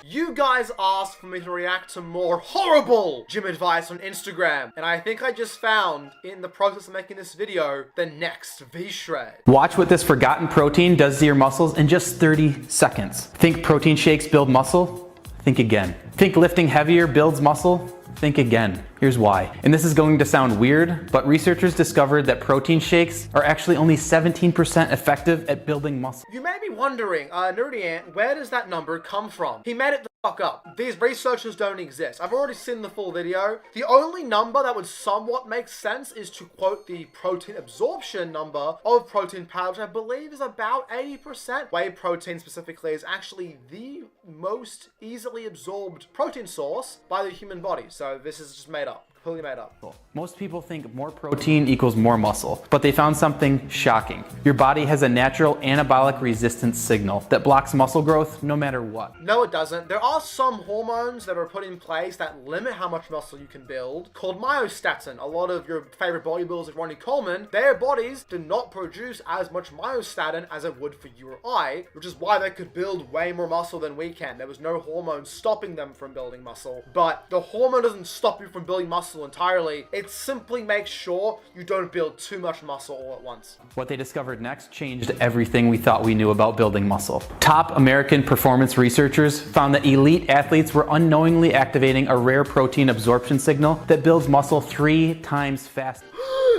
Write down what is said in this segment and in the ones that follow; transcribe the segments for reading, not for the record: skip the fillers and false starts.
You guys asked for me to react to more horrible gym advice on Instagram, and I think I just found, in the process of making this video, the next V-Shred. Watch what this forgotten protein does to your muscles in just 30 seconds. Think protein shakes build muscle? Think again. Think lifting heavier builds muscle? Think again. Here's why. And this is going to sound weird, but researchers discovered that protein shakes are actually only 17% effective at building muscle. You may be wondering, Nerdy Ant, where does that number come from? He made it the fuck up. These researchers don't exist. I've already seen the full video. The only number that would somewhat make sense is to quote the protein absorption number of protein powder, which I believe is about 80%. Whey protein specifically is actually the most easily absorbed protein source by the human body. So this is just made up. Completely made up. Most people think more protein equals more muscle, but they found something shocking. Your body has a natural anabolic resistance signal that blocks muscle growth no matter what. No, it doesn't. There are some hormones that are put in place that limit how much muscle you can build, called myostatin. A lot of your favorite bodybuilders like Ronnie Coleman, their bodies do not produce as much myostatin as it would for you or I, which is why they could build way more muscle than we can. There was no hormone stopping them from building muscle, but the hormone doesn't stop you from building muscle entirely. It simply makes sure you don't build too much muscle all at once. What they discovered next changed everything we thought we knew about building muscle. Top American performance researchers found that elite athletes were unknowingly activating a rare protein absorption signal that builds muscle 3 times faster.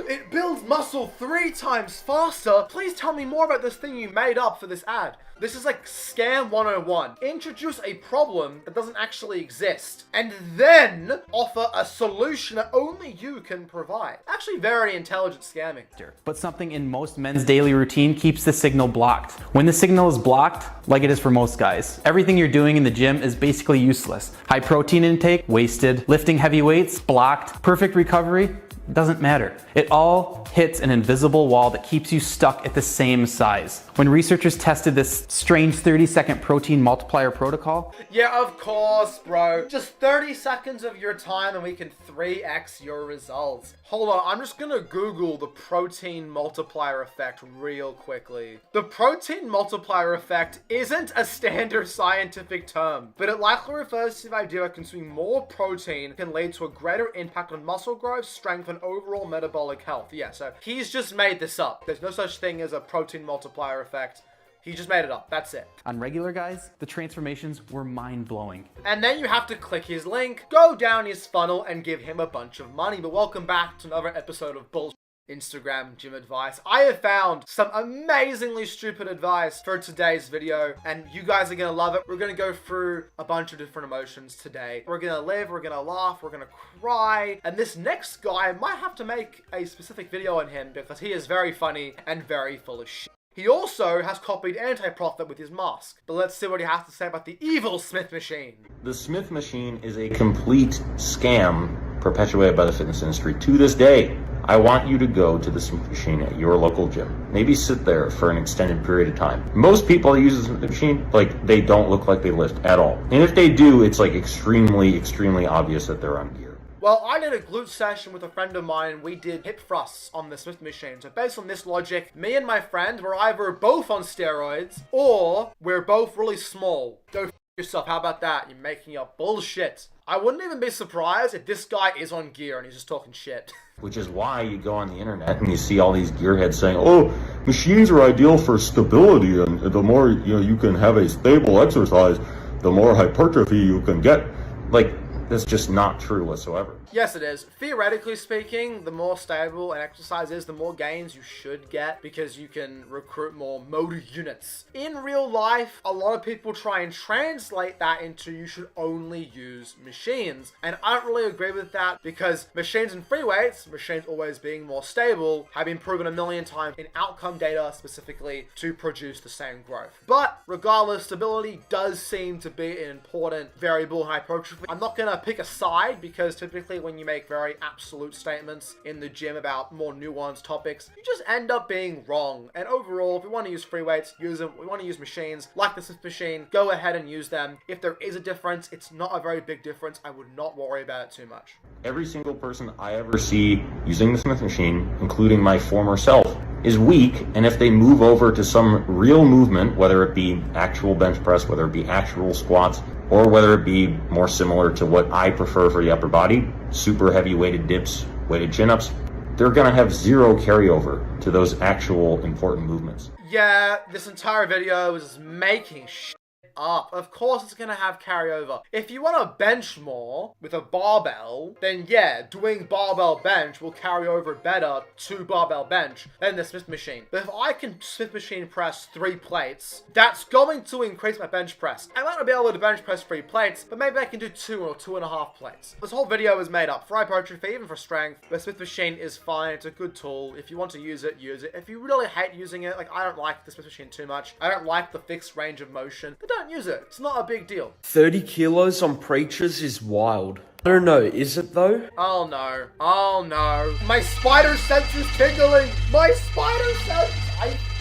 It builds muscle 3 times faster? Please tell me more about this thing you made up for this ad. This is like Scam 101. Introduce a problem that doesn't actually exist, and then offer a solution that only you can provide. Actually, very intelligent scamming. But something in most men's daily routine keeps the signal blocked. When the signal is blocked, like it is for most guys, everything you're doing in the gym is basically useless. High protein intake, wasted. Lifting heavy weights, blocked. Perfect recovery, doesn't matter. It all hits an invisible wall that keeps you stuck at the same size. When researchers tested this strange 30-second protein multiplier protocol. Yeah, of course, bro. Just 30 seconds of your time and we can 3x your results. Hold on, I'm just gonna Google the protein multiplier effect real quickly. The protein multiplier effect isn't a standard scientific term, but it likely refers to the idea that consuming more protein can lead to a greater impact on muscle growth, strength, and overall metabolic health. Yeah, so he's just made this up. There's no such thing as a protein multiplier effect. He just made it up. That's it. On regular guys, the transformations were mind-blowing. And then you have to click his link, go down his funnel, and give him a bunch of money. But welcome back to another episode of Bullshit Instagram gym advice. I have found some amazingly stupid advice for today's video, and you guys are gonna love it. We're gonna go through a bunch of different emotions today. We're gonna live, we're gonna laugh, we're gonna cry, and this next guy might have to make a specific video on him because he is very funny and very full of shit. He also has copied Anti-Prophet with his mask. But let's see what he has to say about the evil Smith machine. The Smith machine is a complete scam perpetuated by the fitness industry to this day. I want you to go to the Smith machine at your local gym. Maybe sit there for an extended period of time. Most people that use the Smith machine, like, they don't look like they lift at all. And if they do, it's like extremely obvious that they're on gear. Well, I did a glute session with a friend of mine. We did hip thrusts on the Smith machine. So based on this logic, me and my friend were either both on steroids or we're both really small. Go f yourself. How about that? You're making up bullshit. I wouldn't even be surprised if this guy is on gear and he's just talking shit. Which is why you go on the internet and you see all these gearheads saying, oh, machines are ideal for stability, and the more you can have a stable exercise, the more hypertrophy you can get. Like, that's just not true whatsoever. Yes, it is. Theoretically speaking, the more stable an exercise is, the more gains you should get because you can recruit more motor units. In real life, a lot of people try and translate that into you should only use machines. And I don't really agree with that because machines and free weights, machines always being more stable, have been proven a million times in outcome data specifically to produce the same growth. But regardless, stability does seem to be an important variable in hypertrophy. I'm not going to pick a side, because typically when you make very absolute statements in the gym about more nuanced topics, you just end up being wrong. And overall, if we want to use free weights, use them. If we want to use machines like the Smith machine, go ahead and use them. If there is a difference, it's not a very big difference. I would not worry about it too much. Every single person I ever see using the Smith machine, including my former self, is weak, and if they move over to some real movement, whether it be actual bench press, whether it be actual squats, or whether it be more similar to what I prefer for the upper body, super heavy weighted dips, weighted chin-ups, they're gonna have zero carryover to those actual important movements. Yeah, this entire video is making up. Of course it's gonna have carryover. If you want to bench more with a barbell, then yeah, doing barbell bench will carry over better to barbell bench than the Smith machine. But if I can Smith machine press 3 plates, that's going to increase my bench press. I might not be able to bench press 3 plates, but maybe I can do 2 or 2.5 plates. This whole video is made up for hypertrophy, even for strength. The Smith machine is fine. It's a good tool. If you want to use it, use it. If you really hate using it, like I don't like the Smith machine too much, I don't like the fixed range of motion, then don't use it. It's not a big deal. 30 kilos on preachers is wild. I don't know, is it though? Oh no. Oh no. My spider sense is tingling. My spider sense.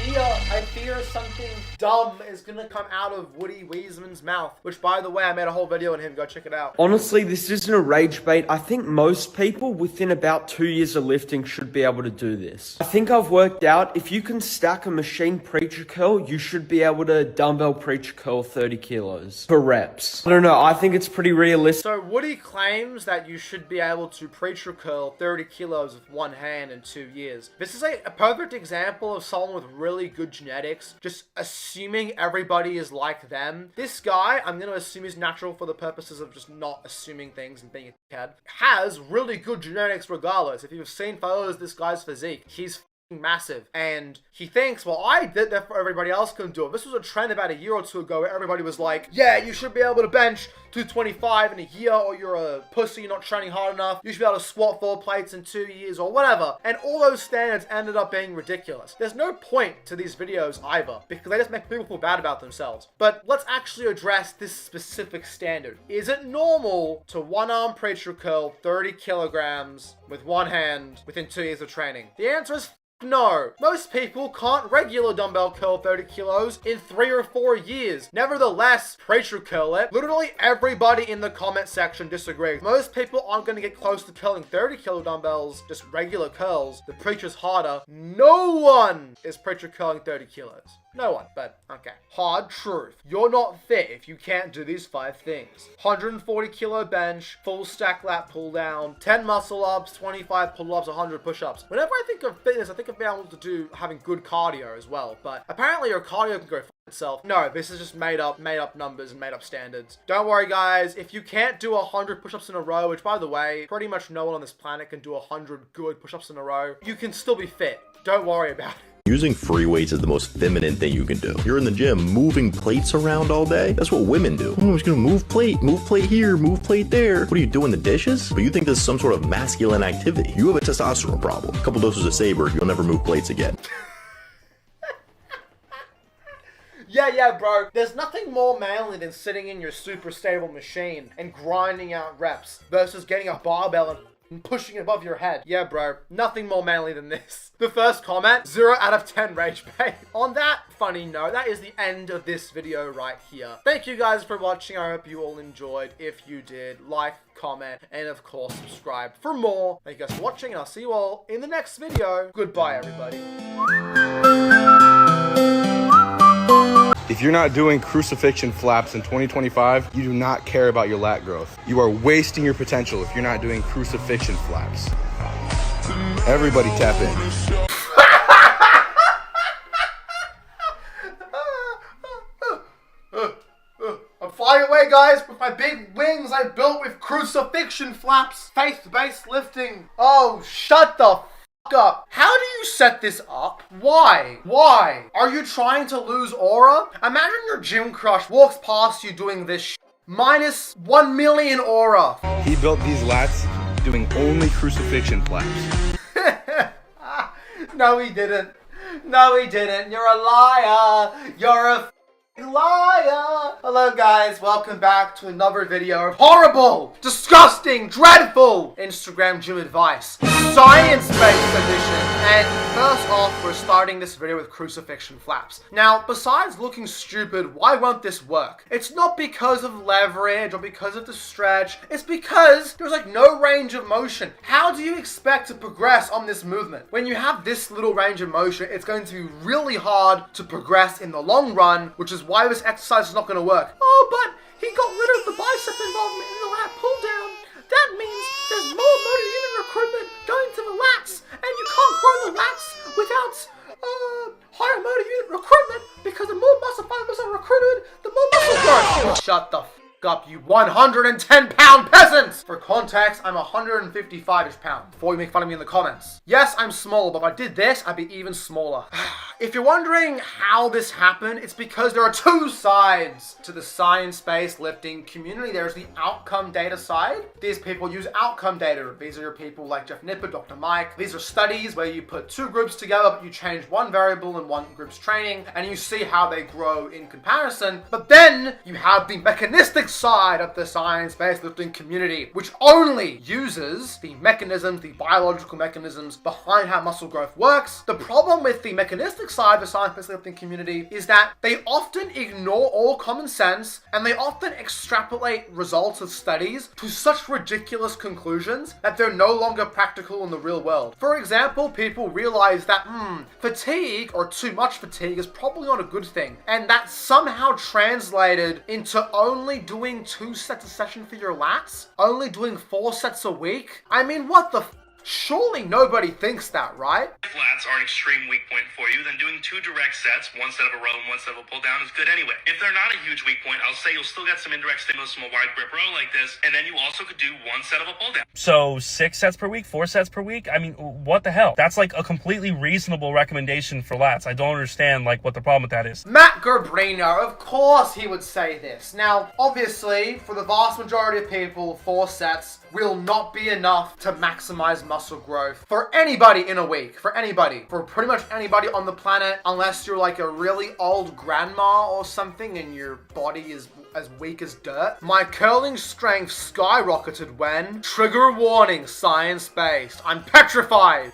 I fear something dumb is gonna come out of Woody Weisman's mouth. Which, by the way, I made a whole video on him. Go check it out. Honestly, this isn't a rage bait. I think most people within about 2 years of lifting should be able to do this. I think I've worked out if you can stack a machine preacher curl, you should be able to dumbbell preacher curl 30 kilos for reps. I don't know, I think it's pretty realistic. So Woody claims that you should be able to preacher curl 30 kilos with one hand in 2 years. This is a perfect example of someone with really good genetics, just assuming everybody is like them. This guy, I'm going to assume he's natural for the purposes of just not assuming things and being a kid, has really good genetics regardless. If you've seen photos of this guy's physique, he's massive, and he thinks, well, I did that for everybody else can do it. This was a trend about a year or two ago where everybody was like, yeah, you should be able to bench 225 in a year, or you're a pussy, you're not training hard enough, you should be able to squat 4 plates in 2 years, or whatever. And all those standards ended up being ridiculous. There's no point to these videos either, because they just make people feel bad about themselves. But let's actually address this specific standard. Is it normal to one-arm preacher curl 30 kilograms with one hand within 2 years of training? The answer is no. Most people can't regular dumbbell curl 30 kilos in 3 or 4 years. Nevertheless, preacher curl it. Literally everybody in the comment section disagrees. Most people aren't going to get close to curling 30 kilo dumbbells, just regular curls. The preacher's harder. No one is preacher curling 30 kilos. No one, but okay. Hard truth. You're not fit if you can't do these 5 things. 140 kilo bench, full stack lat pull down, 10 muscle ups, 25 pull ups, 100 push ups. Whenever I think of fitness, I think of being able to do having good cardio as well. But apparently your cardio can go f itself. No, this is just made up numbers and made up standards. Don't worry guys, if you can't do 100 push-ups in a row, which by the way, pretty much no one on this planet can do 100 good push-ups in a row, you can still be fit. Don't worry about it. Using free weights is the most feminine thing you can do. You're in the gym moving plates around all day. That's what women do. Oh, I'm just gonna move plate here, move plate there. What are you doing, the dishes? But you think this is some sort of masculine activity. You have a testosterone problem. A couple doses of Sabre, you'll never move plates again. Yeah, bro. There's nothing more manly than sitting in your super stable machine and grinding out reps versus getting a barbell and pushing it above your head. Yeah, bro. Nothing more manly than this. The first comment, 0 out of 10 rage bait. On that funny note, that is the end of this video right here. Thank you guys for watching. I hope you all enjoyed. If you did, like, comment, and of course, subscribe for more. Thank you guys for watching, and I'll see you all in the next video. Goodbye, everybody. If you're not doing crucifixion flaps in 2025, you do not care about your lat growth. You are wasting your potential if you're not doing crucifixion flaps. Everybody tap in. I'm flying away, guys, with my big wings I built with crucifixion flaps. Faith-based lifting. Oh, shut the up. How do you set this up? Why? Are you trying to lose aura? Imagine your gym crush walks past you doing this minus 1 million aura. He built these lats doing only crucifixion flaps. No, he didn't. No, he didn't. You're a liar. You're a Liar! Hello guys, welcome back to another video of horrible, disgusting, dreadful Instagram gym advice. Science-based edition. And first off, we're starting this video with crucifixion flaps. Now, besides looking stupid, why won't this work? It's not because of leverage or because of the stretch. It's because there's like no range of motion. How do you expect to progress on this movement? When you have this little range of motion, it's going to be really hard to progress in the long run, which is why this exercise is not going to work. Oh, but he got rid of the bicep involvement in the lat pull down. That means there's more motor unit recruitment going to the lats, and you can't grow the lats without higher motor unit recruitment, because the more muscle fibers are recruited, the more muscle growth. Shut the f up, you 110-pound peasants! For context, I'm 155-ish pounds, before you make fun of me in the comments. Yes, I'm small, but if I did this, I'd be even smaller. If you're wondering how this happened, it's because there are two sides to the science-based lifting community. There's the outcome data side. These people use outcome data. These are your people like Jeff Nipper, Dr. Mike. These are studies where you put two groups together, but you change one variable in one group's training, and you see how they grow in comparison. But then you have the mechanistic side of the science-based lifting community, which only uses the mechanisms, the biological mechanisms behind how muscle growth works. The problem with the mechanistic side of the science-based lifting community is that they often ignore all common sense, and they often extrapolate results of studies to such ridiculous conclusions that they're no longer practical in the real world. For example, people realize that fatigue or too much fatigue is probably not a good thing, and that somehow translated into only doing 2 sets a session for your lats? Only doing 4 sets a week? I mean, what the surely nobody thinks that, right? If lats are an extreme weak point for you, then doing 2 direct sets, 1 set of a row and 1 set of a pull down is good anyway. If they're not a huge weak point, I'll say you'll still get some indirect stimulus from a wide grip row like this, and then you also could do 1 set of a pull down. So 6 sets per week, 4 sets per week? I mean, what the hell? That's like a completely reasonable recommendation for lats. I don't understand like what the problem with that is. Matt Garbrino, of course he would say this. Now, obviously, for the vast majority of people, 4 sets will not be enough to maximize muscle growth for anybody in a week. For anybody. For pretty much anybody on the planet, unless you're like a really old grandma or something and your body is as weak as dirt. My curling strength skyrocketed when, trigger warning, science-based, I'm petrified.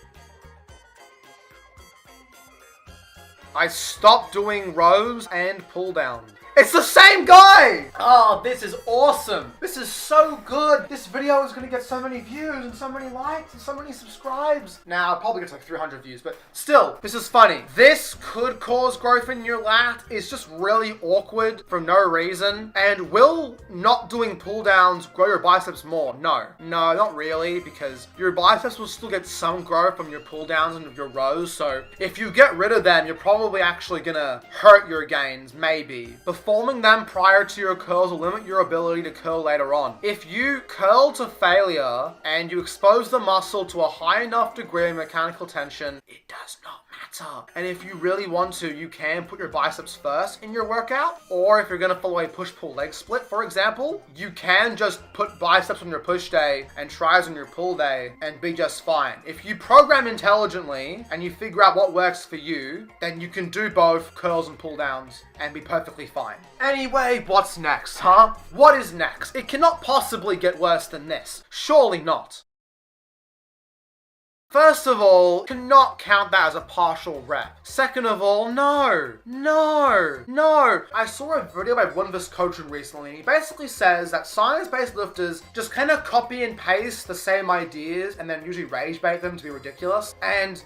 I stopped doing rows and pull downs. It's the same guy! Oh, this is awesome. This is so good. This video is gonna get so many views and so many likes and so many subscribes. Now, it probably gets like 300 views, but still, this is funny. This could cause growth in your lat. It's just really awkward for no reason. And will not doing pull downs grow your biceps more? No, not really, because your biceps will still get some growth from your pull downs and your rows. So if you get rid of them, you're probably actually gonna hurt your gains, maybe. Performing them prior to your curls will limit your ability to curl later on. If you curl to failure and you expose the muscle to a high enough degree of mechanical tension, it does not matter. And if you really want to, you can put your biceps first in your workout, or if you're gonna follow a push-pull leg split, for example, you can just put biceps on your push day and tris on your pull day and be just fine. If you program intelligently and you figure out what works for you, then you can do both curls and pull downs and be perfectly fine. Anyway, what's next, huh? What is next? It cannot possibly get worse than this. Surely not. First of all, cannot count that as a partial rep. Second of all, no. I saw a video by one of his coaches recently, and he basically says that science-based lifters just kind of copy and paste the same ideas and then usually rage bait them to be ridiculous. And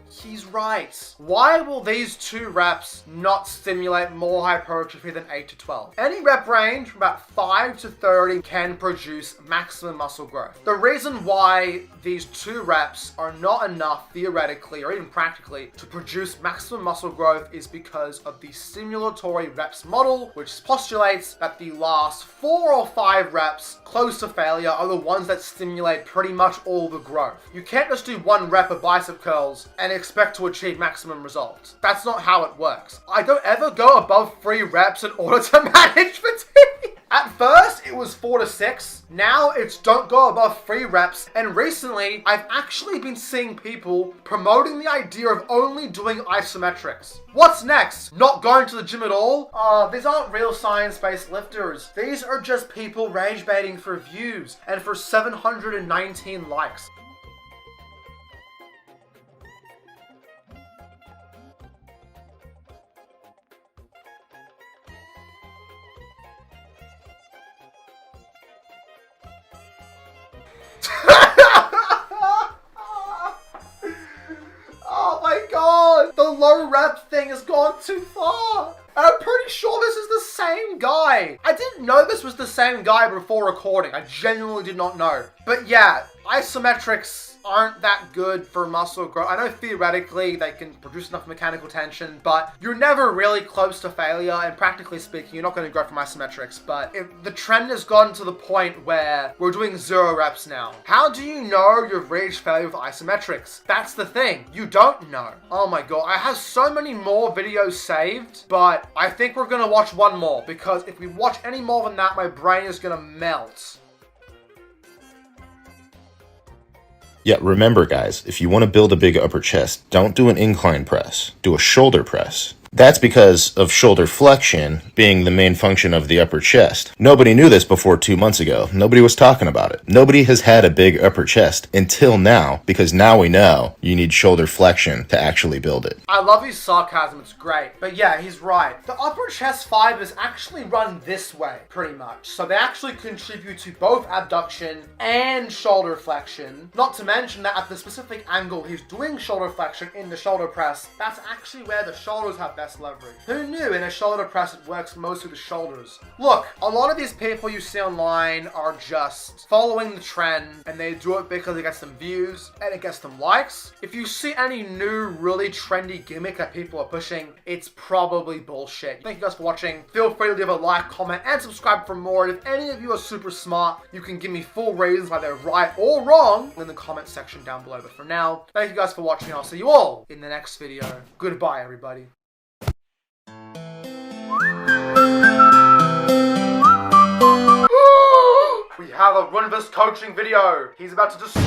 he's right. Why will these 2 reps not stimulate more hypertrophy than 8 to 12? Any rep range from about 5 to 30 can produce maximum muscle growth. The reason why these 2 reps are not enough theoretically or even practically to produce maximum muscle growth is because of the stimulatory reps model, which postulates that the last 4 or 5 reps close to failure are the ones that stimulate pretty much all the growth. You can't just do 1 rep of bicep curls and expect to achieve maximum results. That's not how it works. I don't ever go above 3 reps in order to manage fatigue. At first, it was 4 to 6. Now it's don't go above 3 reps. And recently, I've actually been seeing people promoting the idea of only doing isometrics. What's next? Not going to the gym at all? These aren't real science-based lifters. These are just people rage baiting for views and for 719 likes. Oh my god! The low rep thing has gone too far! And I'm pretty sure this is the same guy. I didn't know this was the same guy before recording. I genuinely did not know. But yeah, isometrics aren't that good for muscle growth. I know theoretically they can produce enough mechanical tension, but you're never really close to failure, and practically speaking, you're not going to grow from isometrics. But if the trend has gotten to the point where we're doing 0 reps now, how do you know you've reached failure with isometrics? That's the thing. You don't know. Oh my god, I have so many more videos saved, but I think we're going to watch one more, because if we watch any more than that, my brain is going to melt. Yeah, remember guys, if you want to build a big upper chest, don't do an incline press, do a shoulder press. That's because of shoulder flexion being the main function of the upper chest. Nobody knew this before 2 months ago. Nobody was talking about it. Nobody has had a big upper chest until now, because now we know you need shoulder flexion to actually build it. I love his sarcasm, it's great. But yeah, he's right. The upper chest fibers actually run this way, pretty much. So they actually contribute to both abduction and shoulder flexion. Not to mention that at the specific angle he's doing shoulder flexion in the shoulder press, that's actually where the shoulders have best leverage. Who knew in a shoulder press it works mostly the shoulders? Look, a lot of these people you see online are just following the trend, and they do it because it gets them views and it gets them likes. If you see any new really trendy gimmick that people are pushing, it's probably bullshit. Thank you guys for watching. Feel free to leave a like, comment, and subscribe for more. And if any of you are super smart, you can give me full reasons why they're right or wrong in the comment section down below. But for now, thank you guys for watching. I'll see you all in the next video. Goodbye, everybody. We have a Run vs coaching video. He's about to destroy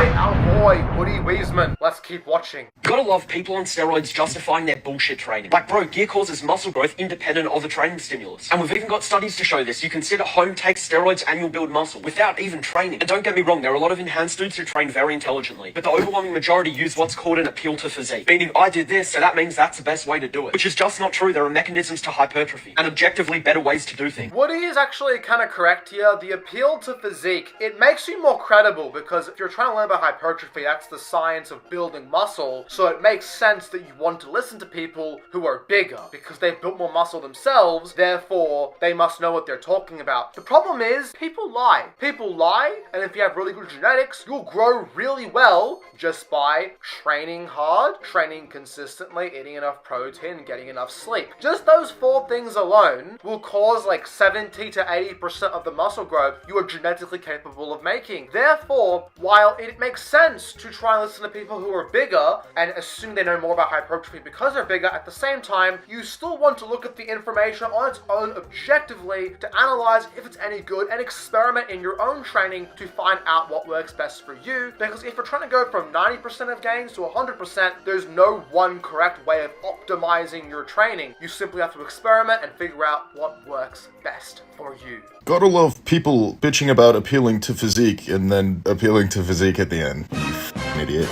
our boy, Woody Wiesman. Let's keep watching. Gotta love people on steroids justifying their bullshit training. Like, bro, gear causes muscle growth independent of the training stimulus. And we've even got studies to show this. You can sit at home, take steroids, and you'll build muscle without even training. And don't get me wrong, there are a lot of enhanced dudes who train very intelligently. But the overwhelming majority use what's called an appeal to physique. Meaning, I did this, so that means that's the best way to do it. Which is just not true. There are mechanisms to hypertrophy and objectively better ways to do things. Woody is actually kind of correct here. The appeal to physique, it makes you more credible, because if you're trying to learn about hypertrophy, that's the science of building muscle, so it makes sense that you want to listen to people who are bigger, because they've built more muscle themselves, therefore they must know what they're talking about. The problem is, people lie. People lie, and if you have really good genetics, you'll grow really well just by training hard, training consistently, eating enough protein, and getting enough sleep. Just those 4 things alone will cause like 70 to 80% of the muscle growth you are genetically capable of making. Therefore, while it makes sense to try and listen to people who are bigger and assume they know more about hypertrophy because they're bigger, at the same time, you still want to look at the information on its own objectively to analyze if it's any good and experiment in your own training to find out what works best for you. Because if you're trying to go from 90% of gains to 100%, there's no one correct way of optimizing your training. You simply have to experiment and figure out what works best for you. Gotta love people bitching about appealing to physique and then appealing to physique at the end. You f***ing idiot.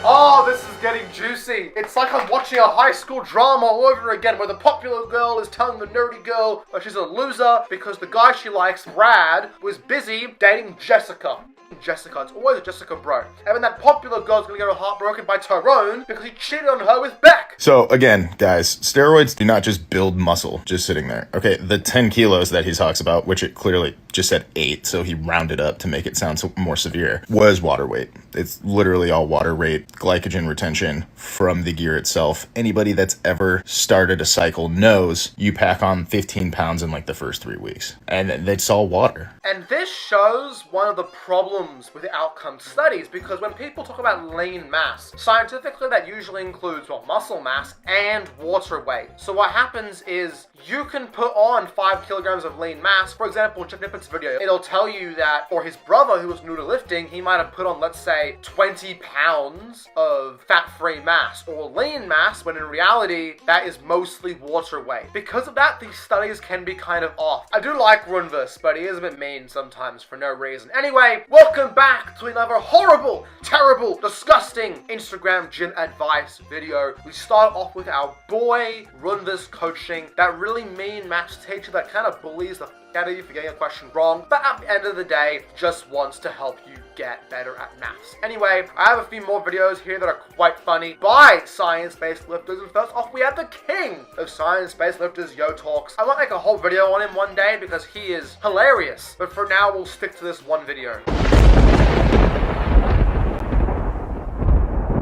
Oh, this is getting juicy. It's like I'm watching a high school drama all over again, where the popular girl is telling the nerdy girl that she's a loser because the guy she likes, Brad, was busy dating Jessica. Jessica, it's always a Jessica bro. And then that popular girl's gonna get her heart broken by Tyrone because he cheated on her with Beck. So again, guys, steroids do not just build muscle just sitting there. Okay, the 10 kilos that he talks about, which it clearly just said 8, so he rounded up to make it sound more severe, was water weight. It's literally all water weight, glycogen retention from the gear itself. Anybody that's ever started a cycle knows you pack on 15 pounds in like the first 3 weeks, and it's all water. And this shows one of the problems with outcome studies, because when people talk about lean mass, scientifically that usually includes, well, muscle mass and water weight. So what happens is you can put on 5 kilograms of lean mass. For example, Jeff Nippett's video, it'll tell you that for his brother who was new to lifting, he might have put on, let's say, 20 pounds of fat-free mass or lean mass, when in reality, that is mostly water weight. Because of that, these studies can be kind of off. I do like Runvis, but he is a bit mean sometimes for no reason. Anyway, welcome back to another horrible, terrible, disgusting Instagram gym advice video. We start off with our boy Runvis coaching, that really mean maths teacher that kind of bullies the out of you for getting a question wrong, but at the end of the day, just wants to help you get better at maths. Anyway, I have a few more videos here that are quite funny by science-based lifters, and first off, we have the king of science-based lifters, Yo Talks. I might make a whole video on him one day because he is hilarious, but for now, we'll stick to this one video.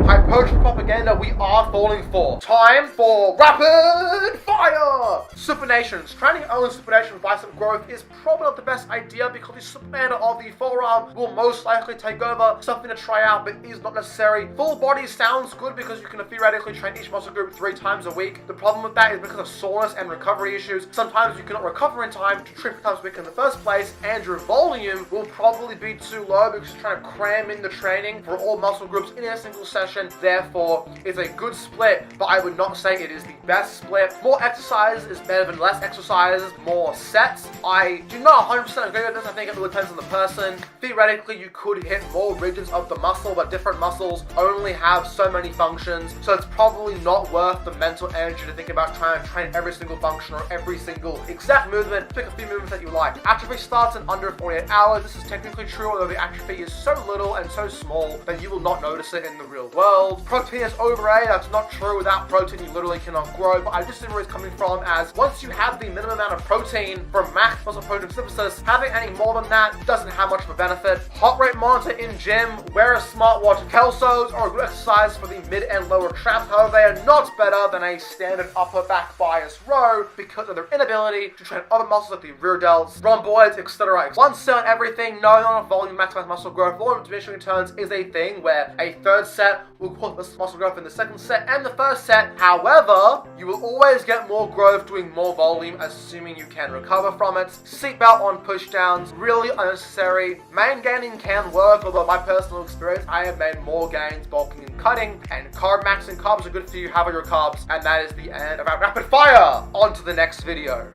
Hypertrophy propaganda we are falling for. Time for rapid fire! Supinations. Training only supination bicep growth is probably not the best idea because the supinator of the forearm will most likely take over. Something to try out, but is not necessary. Full body sounds good because you can theoretically train each muscle group 3 times a week. The problem with that is because of soreness and recovery issues. Sometimes you cannot recover in time to train 3 times a week in the first place, and your volume will probably be too low because you're trying to cram in the training for all muscle groups in a single session. Therefore, it's a good split, but I would not say it is the best split. More exercise is better than less exercises, more sets. I do not 100% agree with this. I think it really depends on the person. Theoretically, you could hit more regions of the muscle, but different muscles only have so many functions, so it's probably not worth the mental energy to think about trying to train every single function or every single exact movement. Pick a few movements that you like. Atrophy starts in under 48 hours. This is technically true, although the atrophy is so little and so small that you will not notice it in the real world. Protein is overrated. That's not true. Without protein, you literally cannot grow, but I just see where it's coming from, as once you have the minimum amount of protein for max muscle protein synthesis, having any more than that doesn't have much of a benefit. Heart rate monitor in gym, wear a smartwatch. Kelsos are a good exercise for the mid and lower traps, however they are not better than a standard upper back bias row because of their inability to train other muscles like the rear delts, rhomboids, etc. One set on everything, no, not a volume maximize muscle growth. Volume diminishing returns is a thing where a third set will put this muscle growth in the second set and the first set. However, you will always get more growth doing more volume, assuming you can recover from it. Seatbelt on pushdowns, really unnecessary. Main gaining can work, although my personal experience, I have made more gains bulking and cutting, and carb maxing carbs are good for you. Have your carbs, and that is the end of our rapid fire. On to the next video.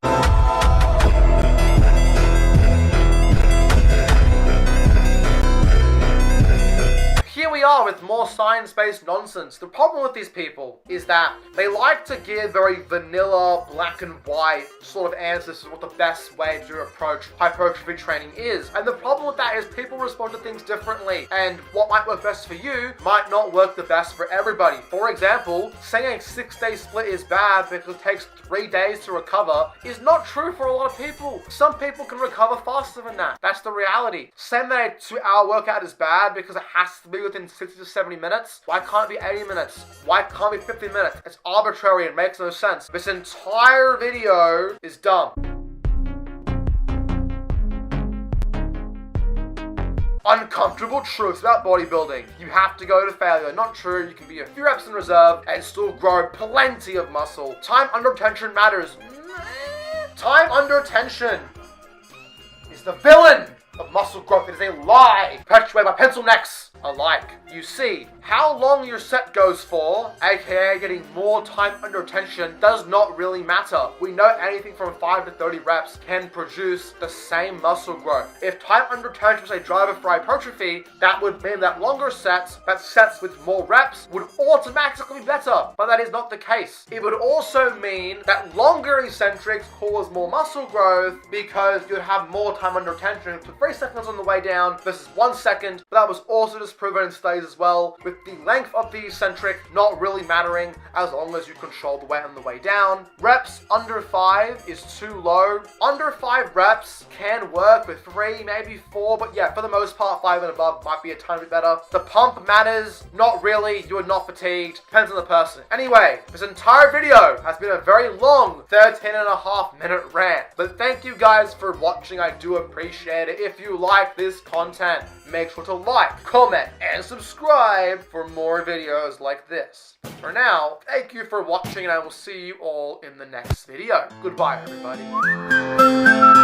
Here we are with more science-based nonsense. The problem with these people is that they like to give very vanilla, black and white sort of answers to what the best way to approach hypertrophy training is. And the problem with that is people respond to things differently, and what might work best for you might not work the best for everybody. For example, saying a 6-day split is bad because it takes 3 days to recover is not true for a lot of people. Some people can recover faster than that. That's the reality. Saying that a 2-hour workout is bad because it has to be within 60 to 70 minutes. Why can't it be 80 minutes? Why can't it be 50 minutes? It's arbitrary and makes no sense. This entire video is dumb. Uncomfortable truths about bodybuilding. You have to go to failure. Not true. You can be a few reps in reserve and still grow plenty of muscle. Time under tension matters. Time under tension is the villain of muscle growth. It is a lie perpetuated by pencil necks alike. You see, how long your set goes for, aka getting more time under tension, does not really matter. We know anything from 5 to 30 reps can produce the same muscle growth. If time under tension was a driver for hypertrophy, that would mean that longer sets, that sets with more reps, would automatically be better. But that is not the case. It would also mean that longer eccentrics cause more muscle growth because you'd have more time under tension to 3 seconds on the way down versus 1 second, but that was also just proven in studies as well, with the length of the eccentric not really mattering as long as you control the weight on the way down. Reps under 5 is too low. Under 5 reps can work with 3, maybe 4, but yeah, for the most part, 5 and above might be a tiny bit better. The pump matters, not really, you are not fatigued, depends on the person. Anyway, this entire video has been a very long 13.5-minute rant, but thank you guys for watching. I do appreciate it. If you like this content, make sure to like, comment, and subscribe for more videos like this. For now, thank you for watching, and I will see you all in the next video. Goodbye, everybody.